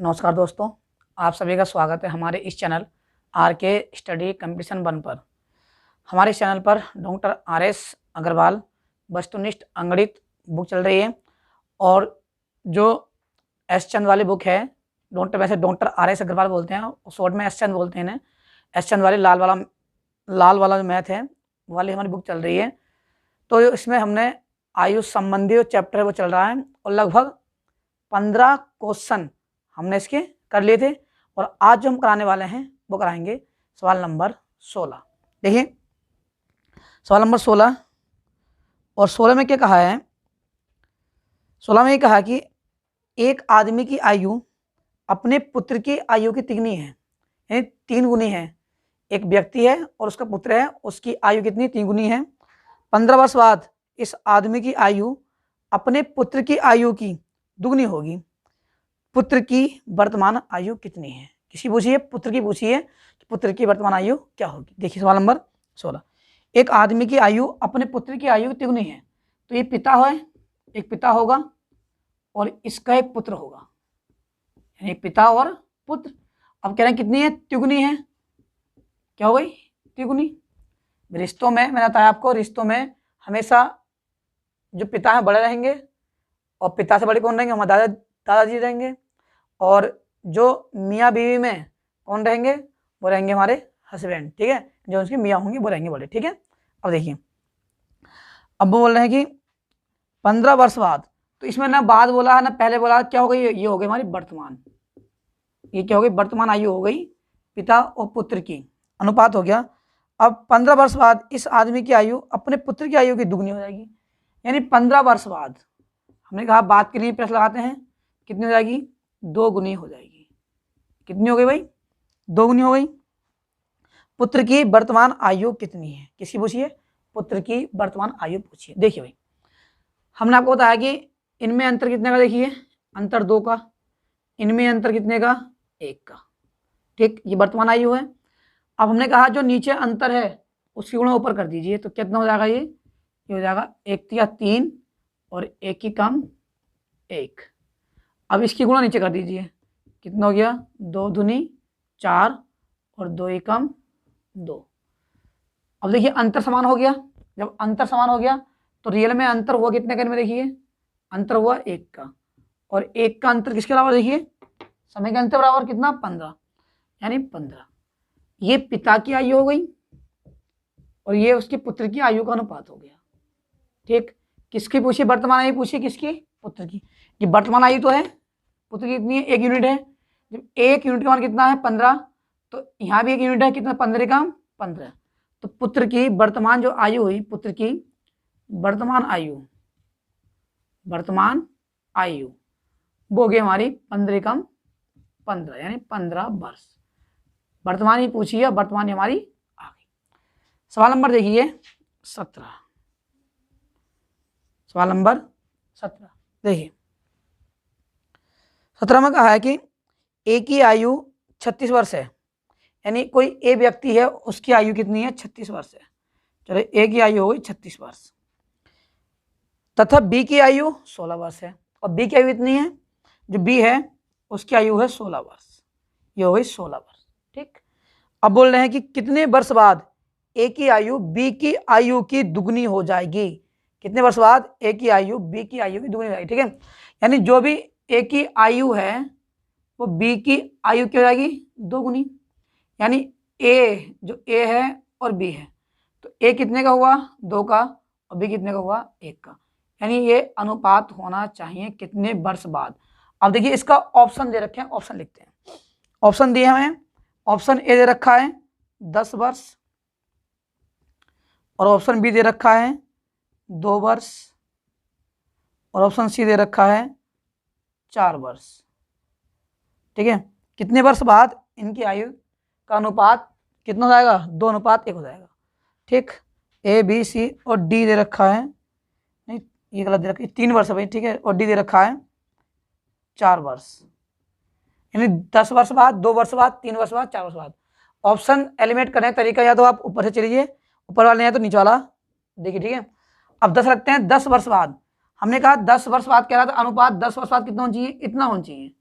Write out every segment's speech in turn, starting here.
नमस्कार दोस्तों, आप सभी का स्वागत है हमारे इस चैनल आर के स्टडी कंपटीशन 1 पर। हमारे इस चैनल पर डॉक्टर RS अग्रवाल वस्तुनिष्ठ अंगणित बुक चल रही है और जो एस चंद वाली बुक है, डॉक्टर RS अग्रवाल बोलते हैं, शॉर्ट में एस चंद बोलते हैं इन्हें। एस चंद वाली लाल वाला जो मैथ है वाली हमारी बुक चल रही है। तो इसमें हमने आयुष संबंधी जो चैप्टर है वो चल रहा है और लगभग 15 क्वेश्चन हमने इसके कर लिए थे और आज जो हम कराने वाले हैं वो कराएंगे सवाल नंबर 16। देखिए सवाल नंबर 16 और 16 में क्या कहा है। 16 में ये कहा कि एक आदमी की आयु अपने पुत्र की आयु की तिगुनी है, यानी 3 गुनी है। एक व्यक्ति है और उसका पुत्र है, उसकी आयु कितनी 3 गुनी है। 15 वर्ष बाद इस आदमी की आयु अपने पुत्र की आयु की दुगनी होगी। पुत्र की वर्तमान आयु कितनी है? किसकी पूछी है? पुत्र की पूछी है कि पुत्र की वर्तमान आयु क्या होगी। देखिए सवाल नंबर 16, एक आदमी की आयु अपने पुत्र की आयु तिगुनी है। तो ये पिता है, एक पिता होगा और इसका एक पुत्र होगा, यानी पिता और पुत्र। अब कह रहे हैं कितनी है? तिगुनी है। क्या हो गई? तिगुनी। रिश्तों में मैंने बताया आपको, रिश्तों में हमेशा जो पिता है बड़े रहेंगे और पिता से बड़े कौन रहेंगे? हमारे दादाजी रहेंगे। और जो मियाँ बीवी में कौन रहेंगे? वो रहेंगे हमारे हस्बैंड, ठीक है। जो उसकी मियाँ होंगी वो रहेंगे बड़े, ठीक है। अब देखिए, अब वो बोल रहे हैं कि 15 वर्ष बाद, तो इसमें ना बाद बोला है ना पहले बोला। क्या हो गई? ये हो गई हमारी वर्तमान। ये क्या हो गई? वर्तमान आयु हो गई पिता और पुत्र की, अनुपात हो गया। अब 15 वर्ष बाद इस आदमी की आयु अपने पुत्र की आयु की दुगनी हो जाएगी, यानी 15 वर्ष बाद हमने कहा बात के लिए प्लस लगाते हैं, कितनी हो जाएगी? 2 गुनी हो जाएगी। कितनी हो गई भाई? 2 गुनी हो गई। पुत्र की वर्तमान आयु कितनी है? किसकी पूछिए? पुत्र की वर्तमान आयु पूछिए। देखिए भाई, हमने आपको बताया कि इनमें अंतर कितने का, देखिए अंतर 2 का, इनमें अंतर कितने का? 1 का, ठीक। ये वर्तमान आयु है। अब हमने कहा जो नीचे अंतर है उसकी गुणा ऊपर कर दीजिए, तो कितना हो जाएगा? ये हो जाएगा 1 या 3 और 1 की कम 1। अब इसकी गुणा नीचे कर दीजिए, कितना हो गया? 2 दूनी 4 और 2 एकम 2। अब देखिए अंतर समान हो गया। जब अंतर समान हो गया तो रियल में अंतर हुआ कितने का? इनमें देखिए अंतर हुआ 1 का, और 1 का अंतर किसके बराबर? देखिए समय का अंतर बराबर कितना? 15, यानी 15। ये पिता की आयु हो गई और ये उसके पुत्र की आयु का अनुपात हो गया, ठीक। किसकी पूछी? वर्तमान आयु पूछी, किसकी? पुत्र की। ये वर्तमान आयु तो है, पुत्र की कितनी है? 1 यूनिट है। जब 1 यूनिट का मान कितना है? 15, तो यहाँ भी 1 यूनिट है, कितना? 15 का 15। तो पुत्र की वर्तमान जो आयु हुई, पुत्र की वर्तमान आयु वो हो गई हमारी 15 कम 15, यानी 15 वर्ष। वर्तमान ही पूछी है, वर्तमान ही हमारी आ गई। सवाल नंबर देखिए 17। सवाल नंबर 17 देखिए, 17 में कहा है कि ए की आयु 36 वर्ष है, यानी कोई ए व्यक्ति है उसकी आयु कितनी है? 36 वर्ष है। चलो ए की आयु हो गई 36 वर्ष, तथा बी की आयु 16 वर्ष है। और बी की आयु कितनी है? जो बी है उसकी आयु है 16 वर्ष, ये हो गई 16 वर्ष, ठीक। अब बोल रहे हैं कि कितने वर्ष बाद ए की आयु बी की आयु की दुगनी हो जाएगी? कितने वर्ष बाद ए की आयु बी की आयु की दुगनी हो जाएगी, ठीक है। यानी जो भी ए की आयु है वो बी की आयु क्या हो जाएगी? 2 गुनी। यानी ए जो ए है और बी है, तो ए कितने का हुआ? 2 का, और बी कितने का हुआ? 1 का। यानी ये अनुपात होना चाहिए कितने वर्ष बाद। अब देखिए इसका ऑप्शन दे रखे हैं, ऑप्शन लिखते हैं। ऑप्शन दिए हमें, ऑप्शन ए दे रखा है 10 वर्ष और ऑप्शन बी दे रखा है 2 वर्ष और ऑप्शन सी दे रखा है 4 वर्ष, ठीक है। कितने वर्ष बाद इनकी आयु का अनुपात कितना हो जाएगा? 2:1 हो जाएगा, ठीक। ए बी सी और डी दे रखा है, नहीं ये गलत दे रखा है, 3 वर्ष है भाई, ठीक है। और डी दे रखा है 4 वर्ष, यानी 10 वर्ष बाद, 2 वर्ष बाद, 3 वर्ष बाद, 4 वर्ष बाद। ऑप्शन एलिमिनेट करने का तरीका या तो आप ऊपर से चलिए, ऊपर वाले या तो नीचे वाला देखिए, ठीक है। अब 10 रखते हैं। 10 वर्ष बाद हमने कहा 10 वर्ष बाद कह रहा था अनुपात 10 वर्ष बाद कितना होना चाहिए? इतना होना चाहिए।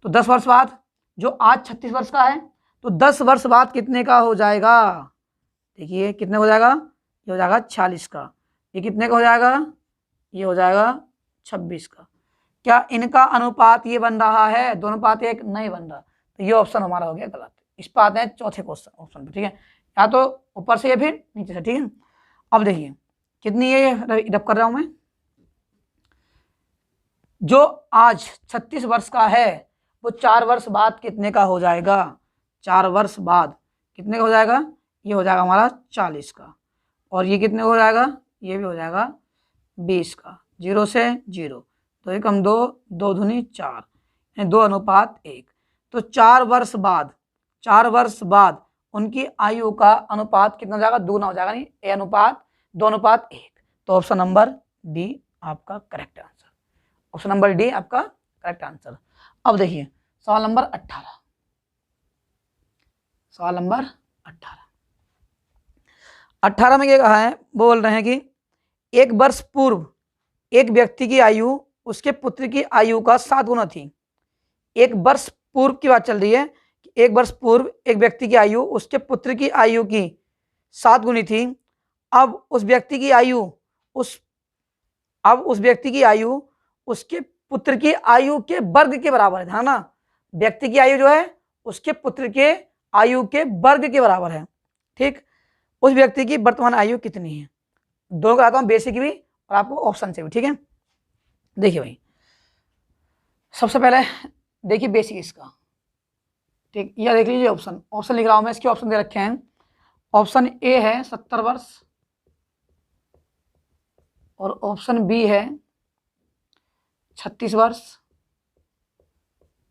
तो 10 वर्ष बाद, जो आज 36 वर्ष का है, तो 10 वर्ष बाद कितने का हो जाएगा? देखिए कितने हो जाएगा, ये हो जाएगा 40 का। ये कितने का हो जाएगा? ये हो जाएगा 26 का। क्या इनका अनुपात ये बन रहा है? 2:1 नहीं बन रहा, तो ये ऑप्शन हमारा हो गया गलत। इस पर आते हैं चौथे क्वेश्चन ऑप्शन पे, ठीक है, या तो ऊपर से या फिर नीचे से, ठीक है। अब देखिए कितनी ये रब कर रहा हूं मैं, जो आज 36 वर्ष का है वो 4 वर्ष बाद कितने का हो जाएगा? 4 वर्ष बाद कितने का हो जाएगा? ये हो जाएगा हमारा 40 का। और ये कितने हो जाएगा? ये भी हो जाएगा 20 का। 0 से 0, तो 1 कम 2, 2 दूनी 4, 2:1। तो 4 वर्ष बाद, 4 वर्ष बाद उनकी आयु का अनुपात कितना हो जाएगा? दुगना हो जाएगा, नहीं ए अनुपात 2:1। तो ऑप्शन नंबर डी आपका correct answer. Option number D आपका करेक्ट आंसर। अब देखिए सवाल नंबर 18। सवाल नंबर 18 में क्या कहा है? बोल रहे हैं कि 1 वर्ष पूर्व एक व्यक्ति की आयु उसके पुत्र की आयु का 7 गुना थी। 1 वर्ष पूर्व की बात चल रही है कि 1 वर्ष पूर्व एक व्यक्ति की आयु उसके पुत्र की आयु की 7 गुनी थी। अब उस व्यक्ति की आयु उसके पुत्र की आयु के वर्ग के बराबर है ना। व्यक्ति की आयु जो है उसके पुत्र के आयु के वर्ग के बराबर है, ठीक। उस व्यक्ति की वर्तमान आयु कितनी है? दोनों कराता हूं, बेसिक भी और आपको ऑप्शन से भी, ठीक है। देखिए भाई सबसे पहले देखिए बेसिक इसका, ठीक। यह देख लीजिए ऑप्शन लिख रहा हूं मैं, इसके ऑप्शन दे रखे हैं। ऑप्शन ए है 70 वर्ष और ऑप्शन बी है 36 वर्ष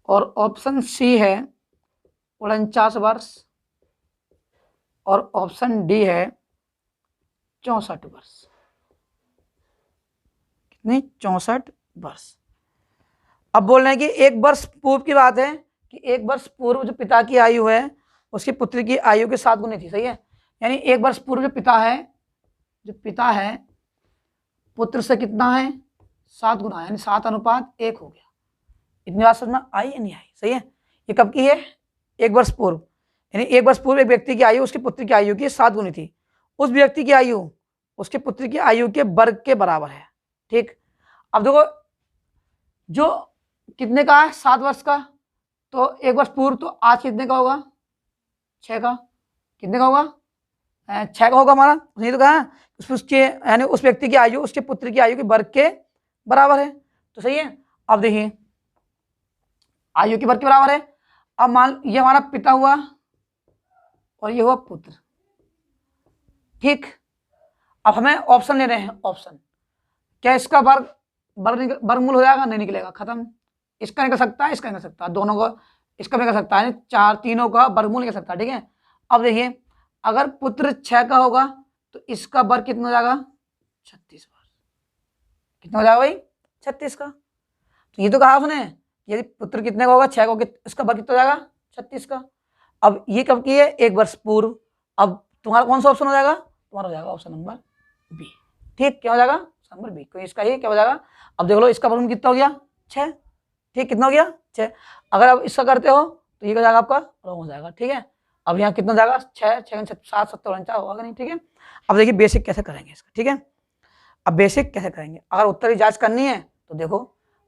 और ऑप्शन सी है 49 वर्ष और ऑप्शन डी है 64 वर्ष। कितनी? 64 वर्ष। अब बोल रहे हैं कि 1 वर्ष पूर्व की बात है कि 1 वर्ष पूर्व जो पिता की आयु है उसके पुत्र की आयु के 7 गुनी थी, सही है। यानी 1 वर्ष पूर्व जो पिता है पुत्र से कितना है? 7 गुना, यानी 7:1 हो गया। इतनी बात समझ में आई या नहीं आई? सही है। ये कब की है? 1 वर्ष पूर्व, यानी 1 वर्ष पूर्व एक व्यक्ति की आयु उसके पुत्र की आयु की 7 गुनी थी। उस व्यक्ति की आयु उसके पुत्र की आयु के वर्ग के बराबर है, ठीक। अब देखो जो कितने का है? 7 वर्ष का, तो 1 वर्ष पूर्व, तो आज कितने का होगा? 6 का। कितने का होगा? 6 का होगा हमारा, नहीं तो कहा उसके यानी उस व्यक्ति की आयु उसके पुत्र की आयु के वर्ग के बराबर है, तो सही है। अब देखिए आयु के वर्ग के बराबर है। अब मान ये हमारा पिता हुआ और ये हुआ पुत्र, ठीक। अब हमें ऑप्शन ले रहे हैं। ऑप्शन क्या इसका वर्गमूल हो जाएगा? नहीं निकलेगा, खत्म। इसका निकल सकता है, इसका निकल सकता है, दोनों का इसका निकल सकता है, तीनों का वर्गमूल निकल सकता है, ठीक है। अब देखिए अगर पुत्र 6 का होगा तो इसका वर्ग कितना हो जाएगा? 36 वर्ष। कितना हो जाएगा भाई? 36 का। तो ये तो कहा उसने यदि पुत्र कितने का होगा? 6 का होगा, इसका वर्ग कितना हो जाएगा? 36 का। अब ये कब की है? 1 वर्ष पूर्व। अब तुम्हारा कौन सा ऑप्शन हो जाएगा? तुम्हारा हो जाएगा ऑप्शन नंबर बी, ठीक। क्या हो जाएगा? ऑप्शन नंबर बी, क्योंकि इसका ही क्या हो जाएगा? अब देख लो इसका वर्गमूल कितना हो गया? 6, ठीक। कितना हो गया? 6। अगर आप इसका करते हो तो ये हो जाएगा आपका रॉन्ग हो जाएगा, ठीक है। अब यहाँ कितना जाएगा? 6, 7, 7, 49 होगा नहीं, ठीक है। अब देखिए बेसिक कैसे करेंगे इसका, ठीक है। अब बेसिक कैसे करेंगे? अगर उत्तर की जांच करनी है तो देखो,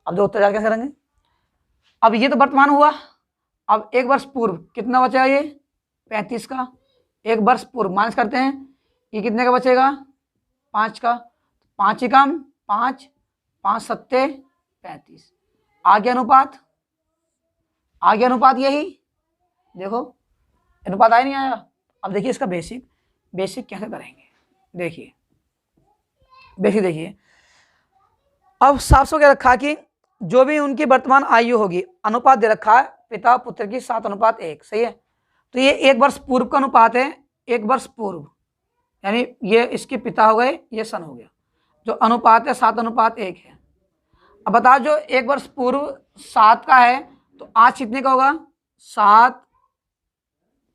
अब जो उत्तर जांच कैसे करेंगे? अब ये तो वर्तमान हुआ। अब 1 वर्ष पूर्व कितना बचेगा? ये 35 का। 1 वर्ष पूर्व माइनस करते हैं, ये कितने का बचेगा? 5 का। 5 ही कम 5, 5 सत्ते 35। आगे अनुपात यही देखो, अनुपात आया नहीं आया। अब देखिए इसका बेसिक कैसे करेंगे? देखिए बेसिक देखिए, अब साफ साफ क्या रखा कि जो भी उनकी वर्तमान आयु होगी, अनुपात दे रखा है पिता पुत्र की 7:1, सही है। तो ये 1 वर्ष पूर्व का अनुपात है। 1 वर्ष पूर्व यानी ये इसके पिता हो गए, ये सन हो गया। जो अनुपात है 7:1 है। अब बता, जो 1 वर्ष पूर्व 7 का है तो आज कितने का होगा? 7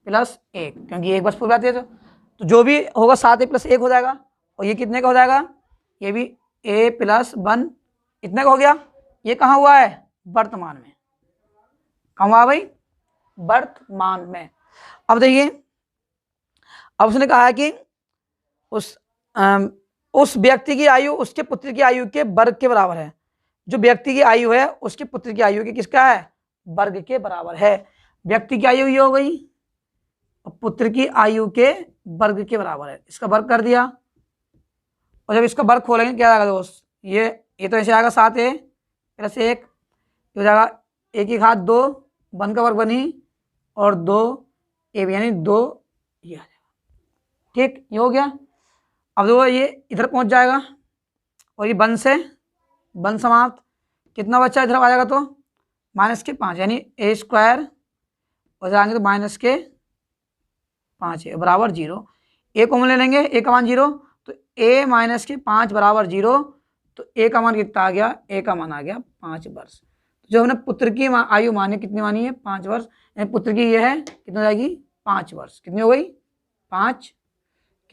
+ 1, क्योंकि 1 वर्ष पूर्व आती है तो जो भी होगा 7 + 1 हो जाएगा। और ये कितने का हो जाएगा? ये भी a + 1 इतने का हो गया। ये कहाँ हुआ है? वर्तमान में। कहाँ हुआ भाई, वर्तमान में। अब देखिए, अब उसने कहा है कि उस व्यक्ति की आयु उसके पुत्र की आयु के वर्ग के बराबर है। जो व्यक्ति की आयु है उसके पुत्र की आयु के किसका है, वर्ग के बराबर है। व्यक्ति की आयु ये हो गई, पुत्र की आयु के वर्ग के बराबर है। इसका वर्ग कर दिया, और जब इसका वर्ग खोलेंगे क्या आएगा दोस्त, ये तो ऐसे आएगा 7a + 1 हो जाएगा, 1 की घात 2 1 का वर्ग बनी, और 2ab यानी 2 ये आ जाएगा। ठीक, ये हो गया। अब देखो ये इधर पहुंच जाएगा, और ये 1 से 1 समाप्त, कितना बच्चा इधर आ जाएगा तो -5 यानी a² और जाएंगे तो -5 बराबर 0। a कॉमन ले लेंगे, a का मान 0, तो a - 5 बराबर 0, तो a का मान कितना आ गया, a का मान आ गया 5 वर्ष। तो जो हमने पुत्र की आयु मानी, कितनी मानी है, 5 वर्ष, यानी पुत्र की ये है कितना जाएगी, 5 वर्ष। कितनी हो गई, 5,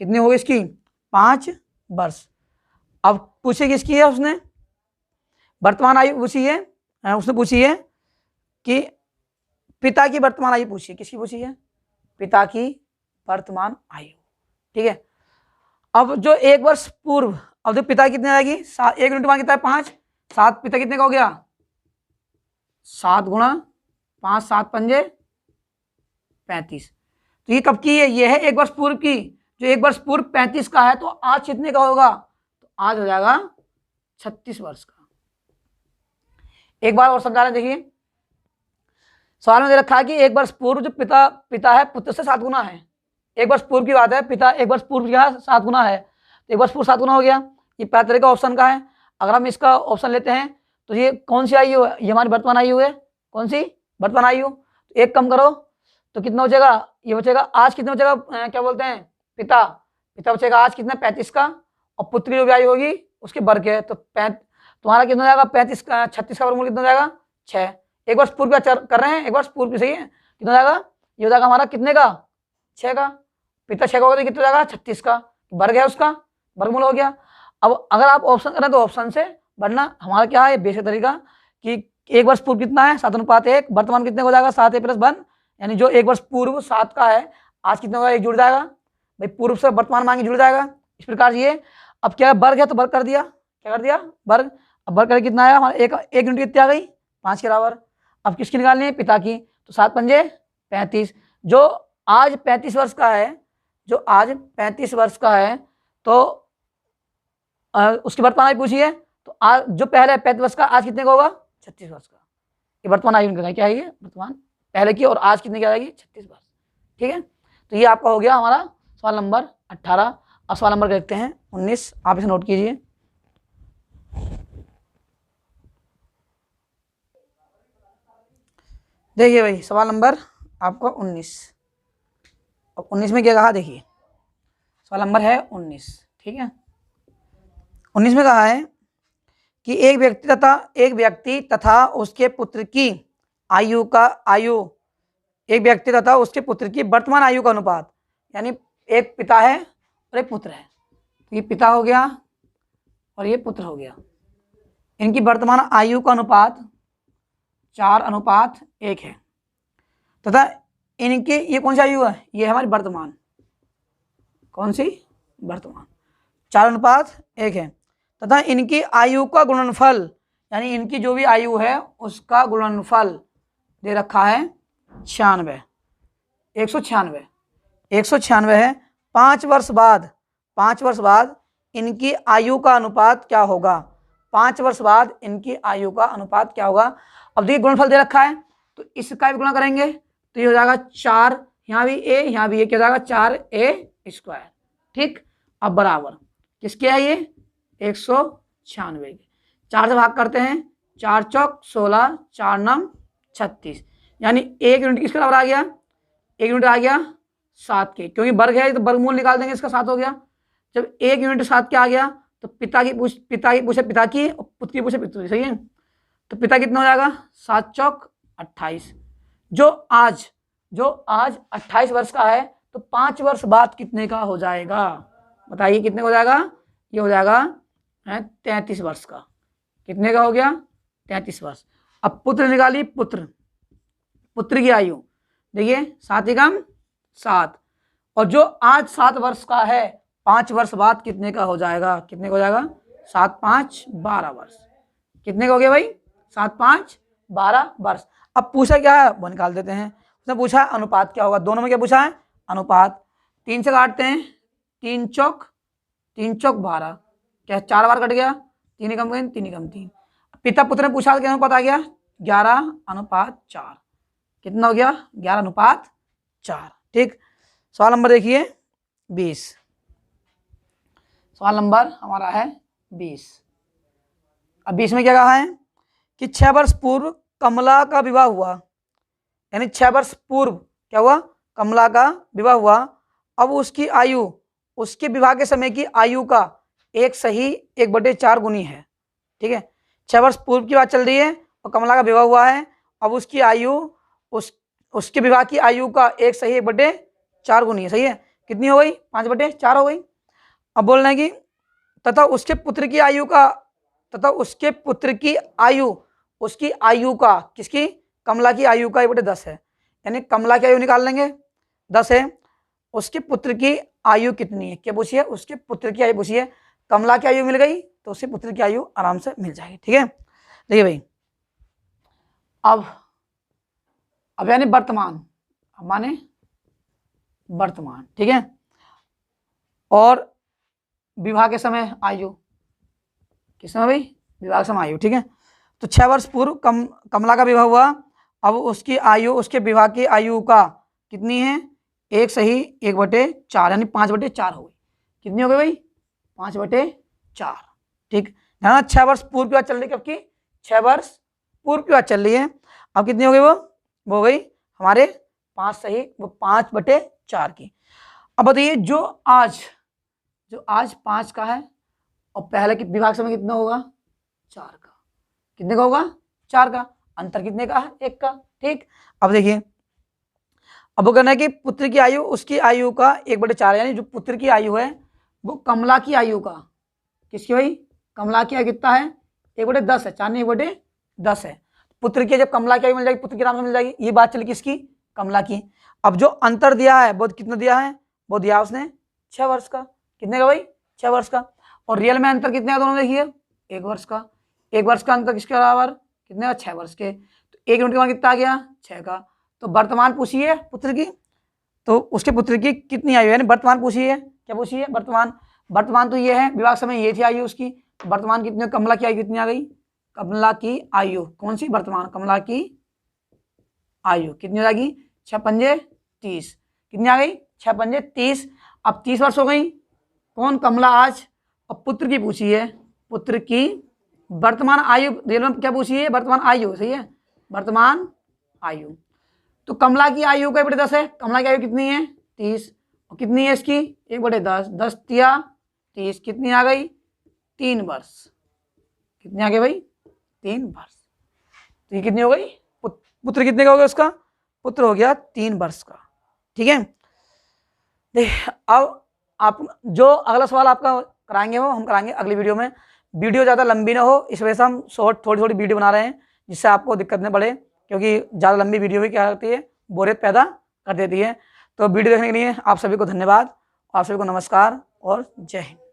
कितनी हो गई इसकी, 5 वर्ष। अब पूछे किसकी है, उसने वर्तमान आयु पूछी है, उसने पूछी है कि पिता की वर्तमान आयु पूछी है। किसकी पूछी है, पिता की वर्तमान आयु। ठीक है, अब जो 1 वर्ष पूर्व, अब जो पिता कितने आएगी, 1 यूनिट मान कितना है, 5, 7 पिता कितने का हो गया, 7 गुणा 5, 7 पंजे 35। तो ये कब की है, ये है 1 वर्ष पूर्व की। जो 1 वर्ष पूर्व 35 का है, तो आज कितने का होगा, तो आज हो जाएगा 36 वर्ष का। एक बार और समझा रहे, देखिए सवाल में दे रखा है कि 1 वर्ष पूर्व जो पिता है पुत्र से 7 गुना है। 1 वर्ष पूर्व की बात है, पिता 1 वर्ष पूर्व क्या 7 गुना है, तो 1 वर्ष पूर्व 7 गुना हो गया। ये पहले तरह का ऑप्शन का है। अगर हम इसका ऑप्शन लेते हैं तो ये कौन सी आयु है, ये हमारी वर्तमान आयु है। कौन सी, वर्तमान आयु। तो 1 कम करो तो कितना बचेगा, ये बचेगा आज कितना बचेगा, क्या बोलते हैं, पिता बचेगा आज कितना, 35 का, और पुत्र की जो भी आयु होगी उसके वर्ग है, तो तुम्हारा कितना हो जाएगा, 35 का 36 का वर्गमूल कितना हो जाएगा, 6। 1 वर्ष पूर्व का कर रहे हैं, 1 वर्ष पूर्व की, सही है, कितना हो जाएगा, ये हो जाएगा हमारा कितने का, 6 का। पिता 6 का होगा तो कितना हो जाएगा, 36 का वर्ग है, उसका वर्गमूल हो गया। अब अगर आप ऑप्शन करें तो ऑप्शन से, वरना हमारा क्या है बेसिक तरीका कि 1 वर्ष पूर्व कितना है, 7:1, वर्तमान कितने हो जाएगा, 7a + 1, यानी जो 1 वर्ष पूर्व 7 का है, आज कितने होगा, 1 जुड़ जाएगा भाई, पूर्व से वर्तमान मांगे जुड़ जाएगा। इस प्रकार से ये, अब क्या वर्ग है तो वर्ग कर दिया, क्या कर दिया, वर्ग। अब वर्ग करके कितना आया हमारा, एक यूनिट कितनी आ गई, 5 के बराबर। अब किसकी निकालनी है, पिता की, तो 7 पंजे 35। जो आज 35 वर्ष का है, जो आज 35 वर्ष का है, तो उसकी वर्तमान आयु पूछी है, तो आज जो पहले 35 वर्ष का, आज कितने का होगा, 36 वर्ष का। ये वर्तमान आयु निकल क्या है, ये वर्तमान पहले की, और आज कितने की आ जाएगी, 36 वर्ष। ठीक है, तो ये आपका हो गया हमारा सवाल नंबर 18। अब सवाल नंबर देखते हैं 19, आप इसे नोट कीजिए। देखिए भाई सवाल नंबर आपका 19, और 19 में क्या कहा, देखिए सवाल नंबर है 19। ठीक है, 19 में कहा है कि एक व्यक्ति तथा उसके पुत्र की एक व्यक्ति तथा उसके पुत्र की वर्तमान आयु का अनुपात, यानी एक पिता है और एक पुत्र है, तो ये पिता हो गया और ये पुत्र हो गया। इनकी वर्तमान आयु का अनुपात 4:1 है, तथा इनकी ये कौन सी आयु है, ये हमारी वर्तमान, कौन सी, वर्तमान, 4:1 है, तथा इनकी आयु का गुणनफल, यानी इनकी जो भी आयु है उसका गुणनफल दे रखा है 96, 196 है। 5 वर्ष बाद इनकी आयु का अनुपात क्या होगा, 5 वर्ष बाद इनकी आयु का अनुपात क्या होगा। अब देखिए गुणनफल दे रखा है, तो इसका भी गुणा करेंगे, तो ये हो जाएगा 4, यहाँ भी a, यहाँ भी a, क्या हो जाएगा 4a²। ठीक, अब बराबर किसके है, ये 196 के, 4 से भाग करते हैं, 4 चौक 16, 4 9 36, यानी 1 यूनिट किसके बराबर आ गया, 1 यूनिट आ गया 7 के, क्योंकि वर्ग है तो वर्गमूल निकाल देंगे, इसका 7 हो गया। जब 1 यूनिट 7 के आ गया, तो पिता की पूछे पिता की, और पुत्र की पूछे पुत्र की, सही है। तो पिता कितना हो जाएगा, 7 चौक 28। जो आज 28 वर्ष का है, तो 5 वर्ष बाद कितने का हो जाएगा, बताइए कितने का हो जाएगा, ये हो जाएगा 33 वर्ष का। कितने का हो गया, 33 वर्ष। अब पुत्र निकालिए, पुत्र पुत्र की आयु, देखिए 7 एकम 7, और जो आज 7 वर्ष का है 5 वर्ष बाद कितने का हो जाएगा, कितने का हो जाएगा, 7 5 12 वर्ष, कितने का हो गया भाई, 7 5 12 वर्ष। अब पूछा क्या है वो निकाल देते हैं। उसने पूछा अनुपात क्या होगा, दोनों में क्या पूछा है, अनुपात। 3 से काटते हैं, 3 चौक 12, क्या 4 बार कट गया, 3 एकम 3 3 एकम 3। पिता पुत्र ने पूछा क्या अनुपात आ गया, 11:4, कितना हो गया, 11:4। ठीक, सवाल नंबर देखिए 20, सवाल नंबर हमारा है 20। अब 20 में क्या कहा है कि 6 वर्ष पूर्व कमला का विवाह हुआ, यानी 6 वर्ष पूर्व क्या हुआ, कमला का विवाह हुआ। अब उसकी आयु उसके विवाह के समय की आयु का 1/4 गुनी है। ठीक है, 6 वर्ष पूर्व की बात चल रही है और कमला का विवाह हुआ है। अब उसकी आयु उसके विवाह की आयु का 1/4 गुनी है। सही है, कितनी हो गई, 5/4 हो गई। अब बोलना है कि तथा उसके पुत्र की आयु का, तथा उसके पुत्र की आयु उसकी आयु का, किसकी, कमला की आयु का 1/10 है, यानी कमला की आयु निकाल लेंगे 10 है, उसके पुत्र की आयु कितनी है, क्या पूछिए, उसके पुत्र की आयु पूछिए। कमला की आयु मिल गई तो उसके पुत्र की आयु आराम से मिल जाएगी। ठीक है, देखिए भाई अब यानी वर्तमान, अब माने वर्तमान। ठीक है, और विवाह के समय आयु, किस समय भाई, विवाह के समय आयु। ठीक है, तो 6 वर्ष पूर्व कमला का विवाह हुआ। अब उसकी आयु उसके विवाह की आयु का कितनी है, 1/4, यानी 5/4 हो गई। कितनी हो गई भाई, 5/4। ठीक, ध्यान, 6 वर्ष पूर्व की बात चल रही है, कब की, 6 वर्ष पूर्व की बात चल रही है। अब कितनी हो गई, वो हो गई हमारे 5 की। अब बताइए जो आज 5 का है और पहले के विवाह के समय कितना होगा, 4 का, कितने का होगा, 4 का, अंतर कितने का है, 1 का। ठीक, अब देखिए, अब वो कहना है कि पुत्र की आयु उसकी आयु का 1/4, यानी जो पुत्र की आयु है वो कमला की आयु का, किसकी भाई, कमला की आयु कितना है, 1/10 है, 4 नहीं 1/10 है। पुत्र की जब कमला की आयु मिल जाएगी, पुत्र के नाम से मिल जाएगी, ये बात चली किसकी, कमला की। अब जो अंतर दिया है वो कितना दिया है, वो दिया उसने 6 वर्ष का, कितने का भाई, 6 वर्ष का। और रियल में अंतर कितने का दोनों देखिए, 1 वर्ष का, 1 वर्ष का अंतर किसके बराबर, कितने का, 6 वर्ष के। तो 1 यूनिट के बाद कितना आ गया, 6 का। तो वर्तमान पूछिए पुत्र की, तो उसके पुत्र की कितनी आयु है, यानी वर्तमान पूछिए, क्या पूछिए, वर्तमान तो ये है, विवाह समय ये थी आयु उसकी, वर्तमान कितनी, कमला की आयु कितनी आ गई, कमला की आयु कौन सी, वर्तमान कमला की आयु कितनी हो जाएगी, 6 पंजे 30, कितनी आ गई, 6 पंजे 30। अब 30 वर्ष हो गई, कौन, कमला आज। अब पुत्र की पूछिए, पुत्र की वर्तमान आयु, रियल में क्या पूछिए, वर्तमान आयु, सही है, वर्तमान आयु। तो कमला की आयु का 1/10 है, कमला की आयु कितनी है, 30, और कितनी है इसकी, 1/10, 10 तिया 30, कितनी आ गई, 3 वर्ष, कितनी आ गई भाई, 3 वर्ष। तो ये कितनी हो गई, पुत्र कितने का हो गया, उसका पुत्र हो गया 3 वर्ष का। ठीक है, देख अब आप जो अगला सवाल आपका कराएंगे वो हम कराएंगे अगली वीडियो में। वीडियो ज़्यादा लंबी ना हो, इस वजह से हम शॉर्ट थोड़ी वीडियो बना रहे हैं, जिससे आपको दिक्कत न पड़े, क्योंकि ज़्यादा लंबी वीडियो भी क्या करती है, बोरियत पैदा कर देती है। तो वीडियो देखने के लिए आप सभी को धन्यवाद, आप सभी को नमस्कार और जय हिंद।